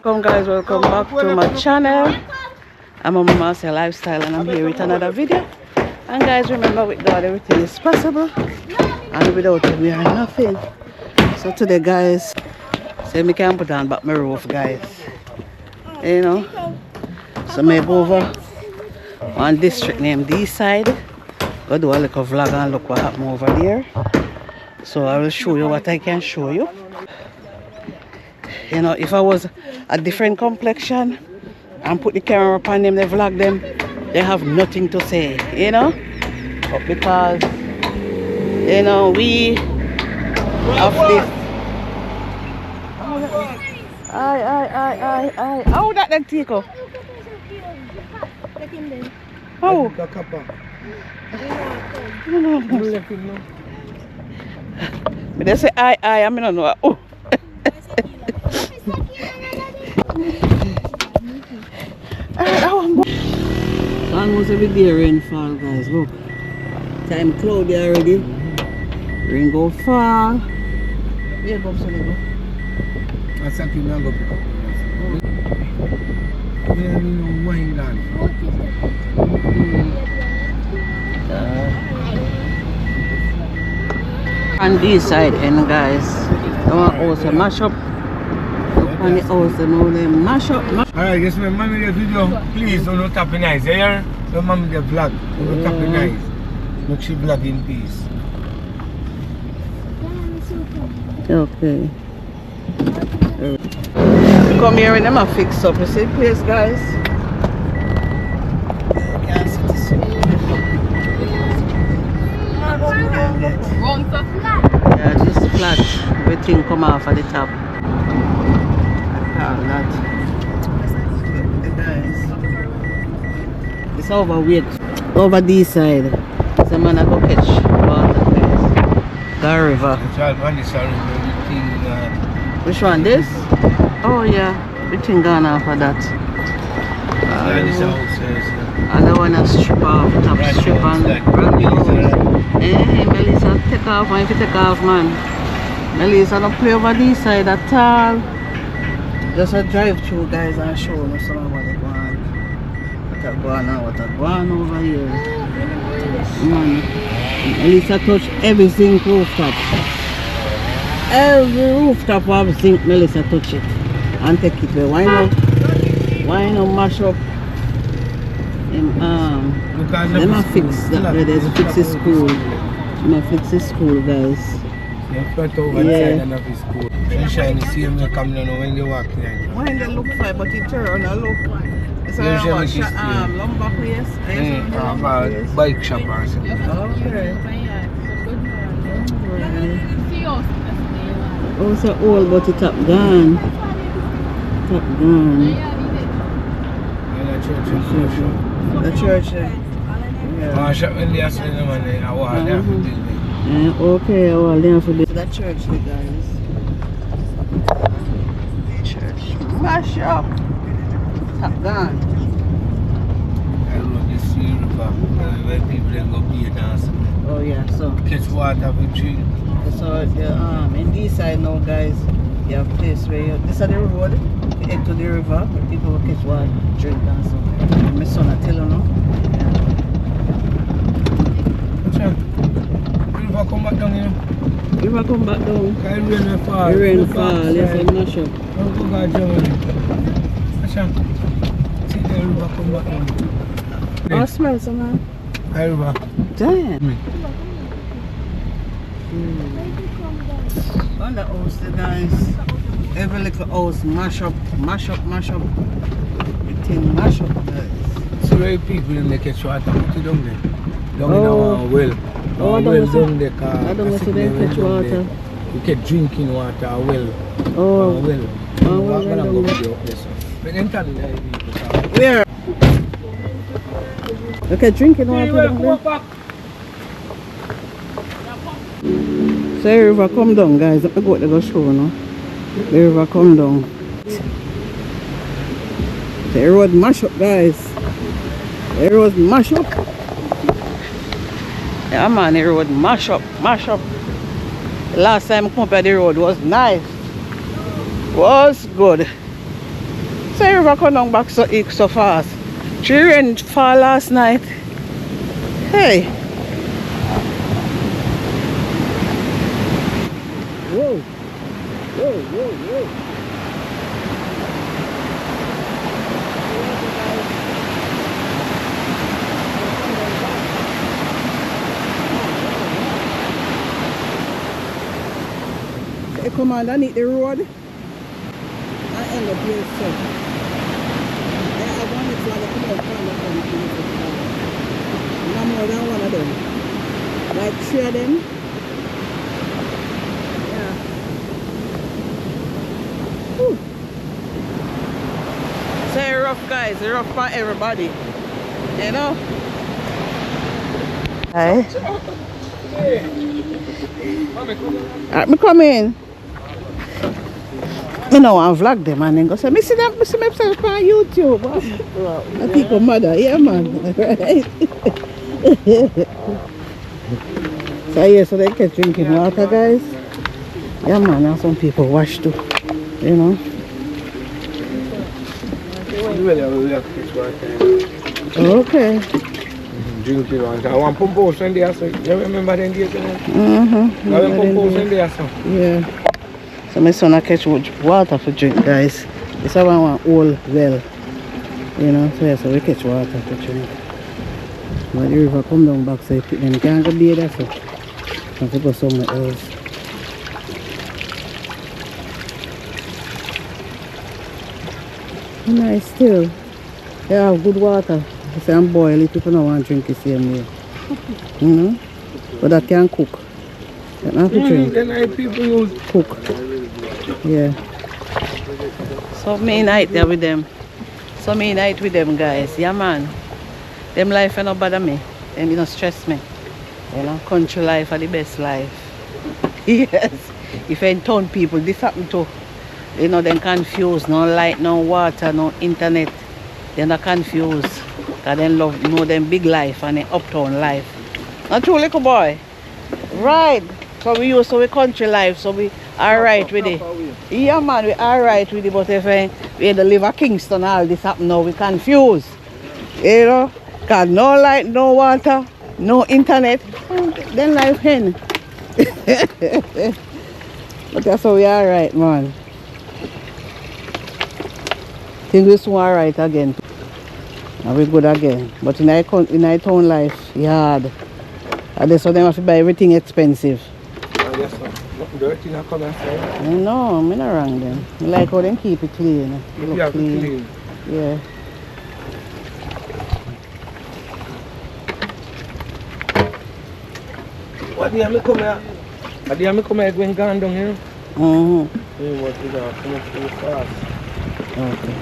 Welcome guys, welcome back to my channel. I'm Mama Marcia Lifestyle and I'm here with another video. And guys, remember with God everything is possible and without it we are nothing. So today guys, say me can put on back my roof guys. You know. So I go over one district named D-side. Go do a little vlog and look what happened over there. So I will show you what I can show you. You know, if I was a different complexion and put the camera upon them, they vlog them, they have nothing to say, you know. But because, you know, we have this. How that then take off? How? But they say I mean I know. Oh. Almost every day rainfall guys, look. Time cloudy already. Rain go fall. Where go so go? That's something I'm going to pick up. We don't know wine gone. On this side end guys, I want also mash up. On the house and all them mash up. Alright, just remember the video. Please don't tap in eyes. Here, remember the vlog. Don't tap in eyes. Make sure vlog in peace. Okay. Come here and I'm fix up. You see the place guys? Can't see this. Yeah, just flat. Everything come off at the top. That. Guys. It's overweight. Over this side. So man I go catch water guys. The river. Which one? This? Oh yeah. Everything gone off of that. And I wanna strip off, top strip and bring you out. Hey Melissa, take off man, if you take off man. Melissa don't play over this side at all. Just a drive through guys and show me some of what going on. What going on over here. Man, Melissa touch every zinc rooftop. Every rooftop of zinc Melissa touch it. And take it away. Why not mash up? Them a fix that way. There's a fix the school. Them a fix the school guys. Yeah. Sunshine is here when you come down when you walk there. When they look fine, but you turn and look. It's a lumber place. Bike shop or something. Okay. Oh, it's old, but it's top gone. Top gone. The church. Yeah. Shop when they are selling them and I walk there for building. Okay, I walk there for building. That church, guys. Church. Mash up. Top gone. I love this sea river where people then go beer dancing. Oh yeah, so catch water we drink. So in this side now guys, you have a place where you this is the road, you head to the river where people will catch water, drink and so. My son I tell you now. River come back down here. River come back down. Can rain fall. Rain fall, yes, and mash up. Don't go back Germany. See the river come back down. Oh, smell some man. River. Damn. On the house, the guys. Every little house mash up. Everything mash up, guys. So where people in the catch water, put it down there. Down in our well. Oh, well down there. I don't want to catch water. You get drinking water, a well. Oh, well. Oh, well, I'm well, going to go there. But then tell me where? Okay, drinking water. So the river come down, guys. Let me go to the show now. The river come down. The road mash up, guys. The road mash up. Yeah man, the road mash up. Last time I come up the road was nice. Was good. So the river come down back so fast. She rain fall last night. Hey. Whoa. Whoa, whoa, whoa. They come underneath the road and end up here. So I want it to have a come out from the no more than one of them. Like 3 of them. Yeah. Whew. So it's rough, guys. It's rough for everybody. You know? Hi. Alright, me come in. Me know I vlog them and then go say, me see myself on YouTube. I think of mother, yeah man. Right? So yeah, so they kept drinking water, guys. Yeah man, and some people wash too. You know. Okay. Drinking water. I want pump house in there, so you remember them days? Mm-hmm. I want pump house in there, so. Yeah. So my son I catch water for drink, guys. This is one old well. You know, so yeah, so we catch water for drink. But the river come down back, so them can't go be there, so have to go somewhere else. Nice still. They have good water. If I'm boil it, people don't want to drink the same way. You know? But that can cook. That not to drink. Then people use Cook. Yeah. So me night there with them. So me night with them, guys. Yeah man. Them life ain't no bother me. Them don't stress me. You know, country life are the best life. Yes. If in town people, this happen to, you know, them confused. No light, no water, no internet. They're not confused. Because they know them big life and the uptown life. Not true, little boy? Right. So we used to we country life, so we alright with it. Yeah man, we alright with it, but if we had to live at Kingston, all this happen now, we confused. You know? Because no light, no water, no internet, then life hen. But that's how we alright, man. Things we soon alright again. And we good again. But in our town life, hard. And that's why they have to buy everything expensive. dirty not come outside. No, I'm not wrong then. I like how they keep it clean. It look Yeah, clean. clean. Yeah. What day I come here? What day I come here going down here? Mm-hmm. Yeah, what we got? Come up to the fast. Okay.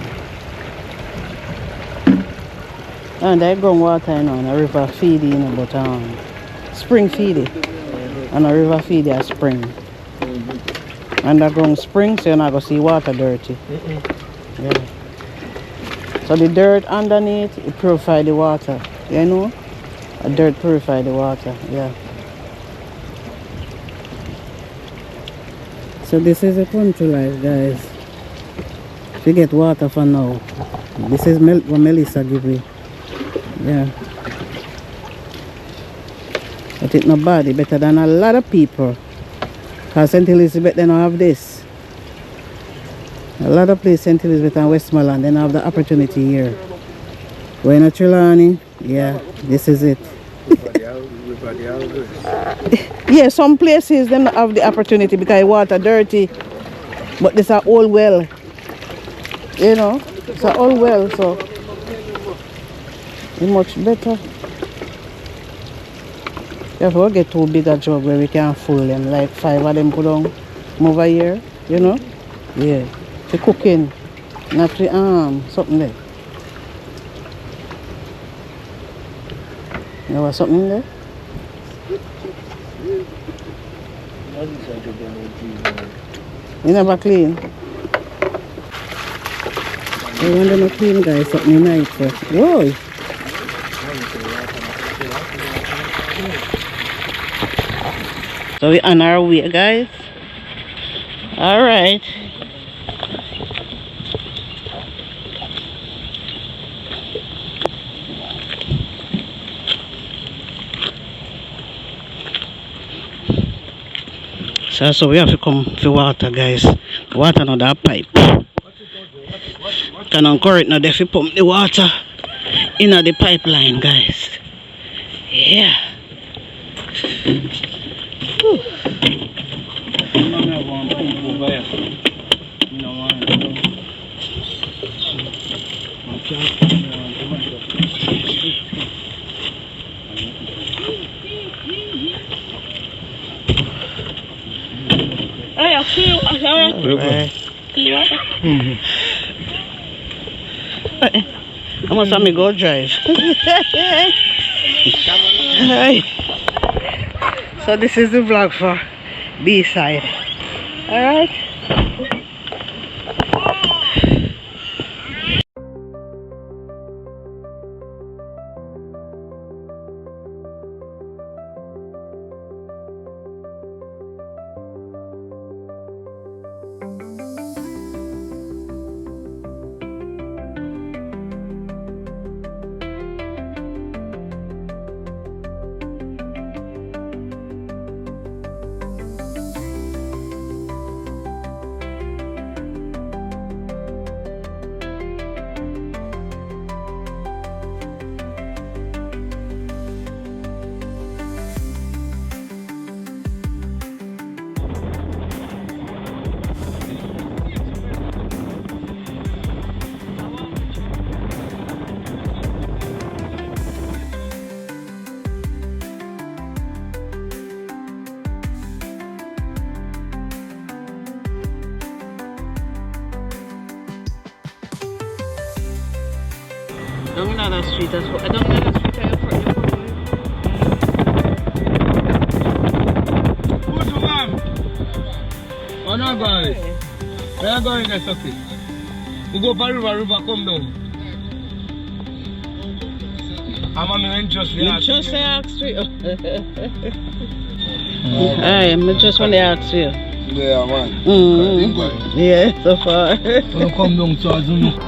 And they groundwater, you know, and a river feed, you know, but spring feed it. And a river feed a spring. Underground spring, so you're not going to see water dirty. Yeah. So the dirt underneath, it purifies the water. You know? A dirt purifies the water, yeah. So this is a country life, guys. You get water for now. This is what Melissa give me. Yeah. But it's not bad. It's better than a lot of people. Because St. Elizabeth, they don't have this. A lot of places, St. Elizabeth and Westmoreland, they don't have the opportunity here. We're in a Trelawney. Yeah, this is it. Yeah, some places they don't have the opportunity because water dirty. But this are all well. You know, it's all well, so it's much better. If we get too big a jug where we can full them, like 5 of them put on over here, you know? Yeah. For cooking, not for something there. There was something in there? You never clean? I want them to clean, guys, something nice. Whoa! So we're on our way, guys. Alright. So we have to come for water, guys. Water not that pipe. Can encourage now if you pump the water in the pipeline, guys. Yeah. Whew. How much time me go drive? So this is the vlog for B-side. Alright. Down in another street as well. Down in another street as well. Who's the man? Oh no, guys. Where are you going there, Sophie? We go for river, come down. I'm on the just the ask. Just say ask you. Aye, I just want to ask you. Yeah, man. Yeah, so far. When come down to us, you know.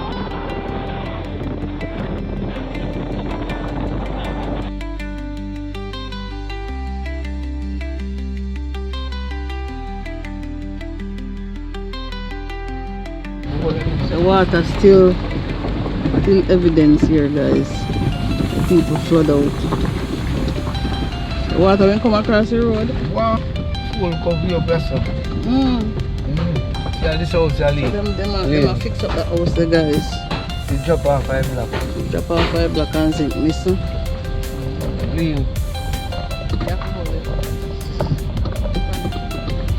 The water still evidence here, guys. People flood out. The water when come across the road. Wow. Full cover your blessing. Yeah, this house is leave. Them fix up the house, the guys. You drop off 5 blocks. Drop off 5 blocks and sink, listen. Leave.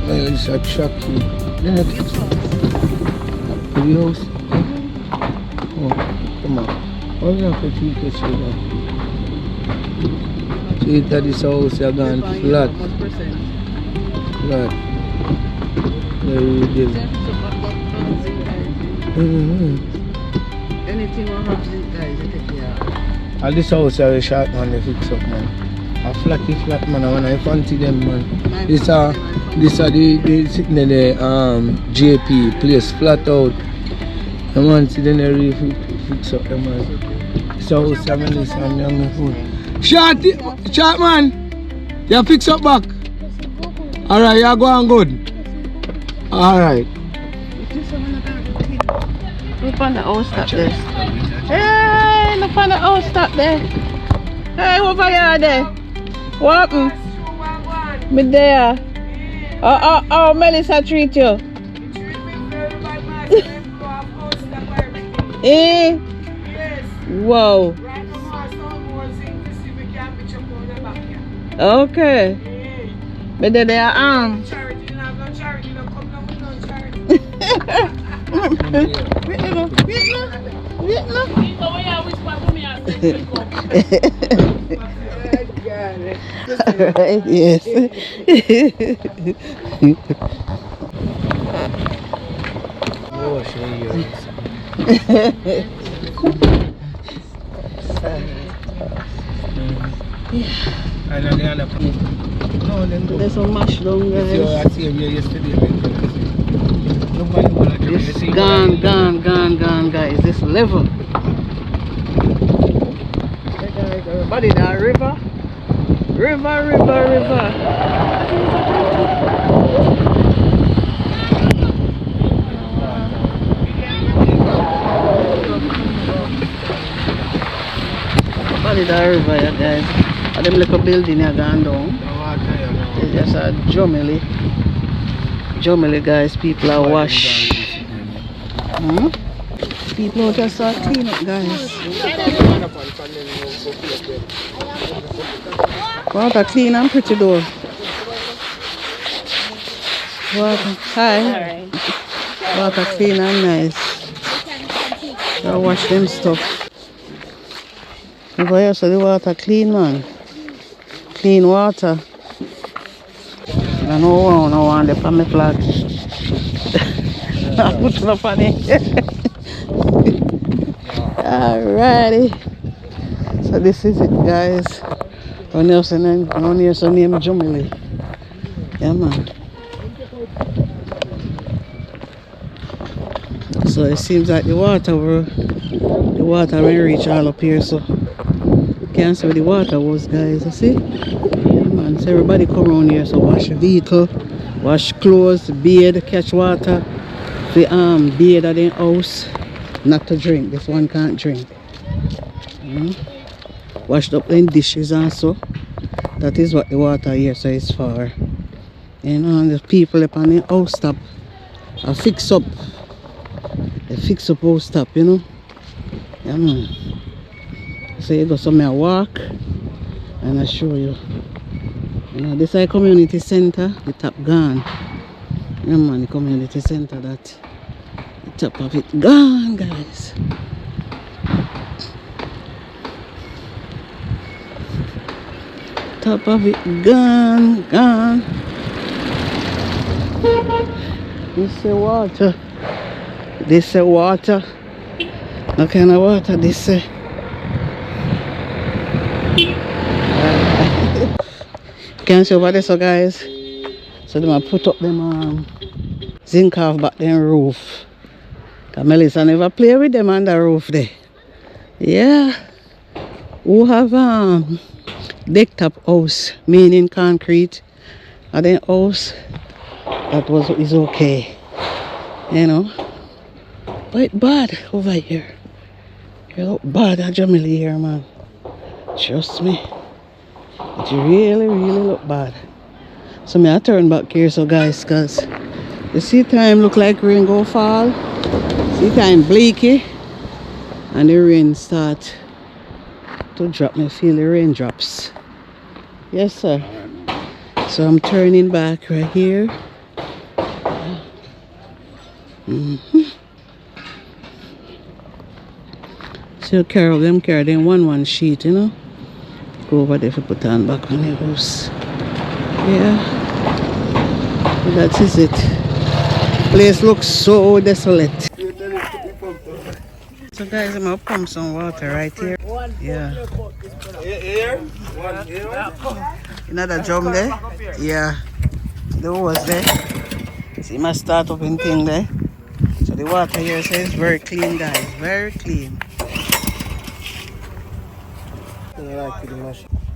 Well, it's a truck here. The house? Oh, come on. Why don't you put it here? See that this house is gone flat. Flat. There it is. Anything will happen, guys, you take care of. And this house is a short man, they fix up, man. A flat man, I want to fancy them, man. This are the sitting in the JP place, flat out. The man sitting there really fix up them, man. This house, I'm in this, I'm young food. Short man, you fix up back. Alright, you go on good. Alright. Look on the house stop there. Hey, look on the house stop there. Hey, over here there. What happened? Me there. Oh, Melissa treat you. Eh? Wow. Okay. But they are armed. Alright, yes. There's some mash down, guys. This gone, guys. This level. Everybody that river. Valley the river, yeah, guys. And them little building here gone down. It's just a Jomeli. Jomeli, guys. People are wash. People just start clean up, guys. Water clean and pretty though. Water, hi. Water clean and nice. I wash them stuff. Over here, so the water clean, man. Clean water. I know no one the family flag. I put it up on it. Alrighty. So this is it, guys. One here so name Jomeli. Yeah, man. So it seems like the water will reach all up here, so can't see where the water was, guys. You see? Yeah, man. So everybody come around here, so wash your vehicle, wash clothes, bathe, catch water. The bathe at the house, not to drink. This one can't drink. Washed up in dishes also. That is what the water here so is for. You know, and the people up on the house top are fix up. They fix up house top, you know. Yeah, man. So you go somewhere walk and I show you. You know, this is a community center, the top gone. Yeah, man, the community center, that the top of it gone, guys. Top of it gone. This is water. This is water. What kind of water this is? Can see over there, so guys. So they might put up them zinc off back then roof. Cause Melissa never play with them on the roof there. Yeah. Who have deck top house, meaning concrete, and then house that is okay. You know. But it's bad over here. You look bad at Jomeli here, man. Trust me. It really look bad. So I turn back here, so guys, cause you see time look like rain go fall. See time bleaky, and the rain start to drop. Me feel the raindrops. Yes, sir. So I'm turning back right here. So carry them one sheet, you know. Go over there for put on back on the house. Yeah. That is it. Place looks so desolate. So guys, I'm gonna pump some water right here. Yeah. Another drum there? Yeah. The hose there. See my start up in thing there. So the water here says very clean, guys. Very clean.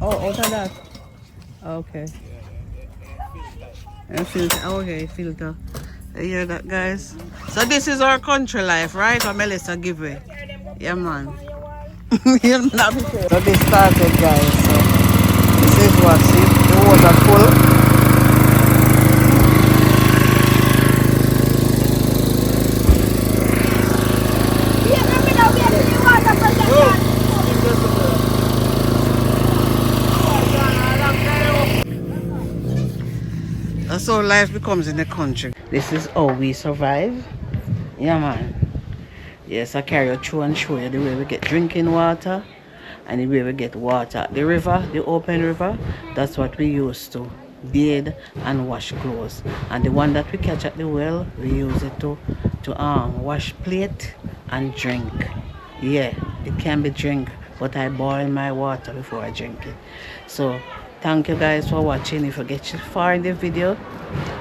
Oh, out of that. Okay. And filter. Okay, filter. You hear that, guys? So this is our country life, right? Or Melissa give way. Yeah, man. You're not sure. So this started, guys. So this is what, see, the water full. That's how life becomes in the country. This is how we survive. Yeah, man. Yes, I carry you through and show you the way we get drinking water and the way we get water at the river, the open river. That's what we use to bathe and wash clothes. And the one that we catch at the well, we use it to wash plate and drink. Yeah, it can be drink, but I boil my water before I drink it. So thank you guys for watching. If you get far in the video,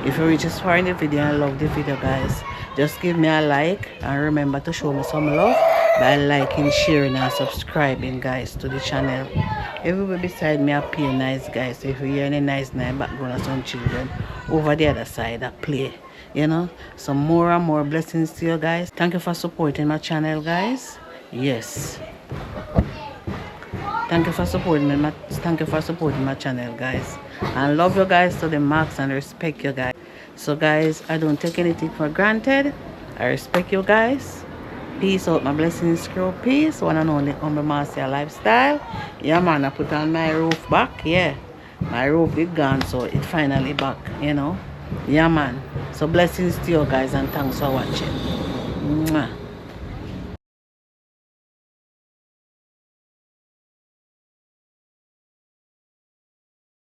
if you reach this far in the video and love the video, guys, just give me a like and remember to show me some love by liking, sharing and subscribing, guys, to the channel. Everybody beside me are playing nice, guys. So if you hear any nice background of some children over the other side that play, you know, some more and more blessings to you guys. Thank you for supporting my channel, guys. Yes, thank you for supporting me. Thank you for supporting my channel, guys. And love you guys to the max and respect you guys. So guys, I don't take anything for granted. I respect you guys. Peace out, my blessings crew. Peace. One and only Humble Marcia Lifestyle. Yeah man, I put on my roof back. Yeah, my roof is gone, so it finally back, you know. Yeah man. So blessings to you guys and thanks for watching. Mwah.